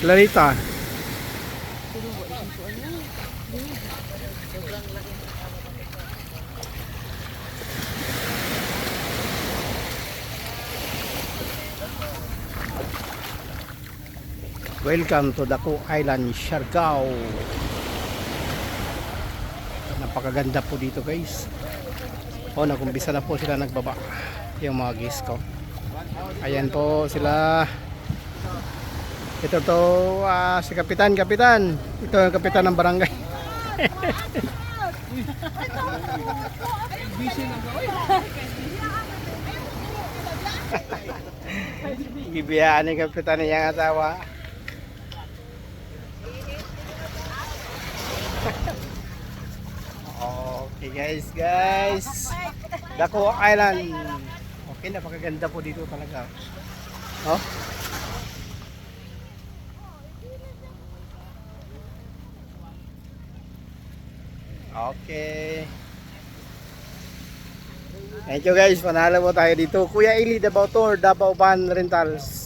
Larita. Welcome to Daku Island, Siargao. Napakaganda po dito guys. Nagumpisa na po sila nagbaba. Yung mga guys ko. Ayan po sila. Ito to si Kapitan. Ito yung Kapitan ng barangay. Bibiyaan ni Kapitan niyang asawa. Okay guys. Daku Island. Okay, napakaganda po dito talaga. Oh. Okay. Thank you guys. Panalo po tayo dito. Kuya Eli, Davao Tour, Davao Van Rentals.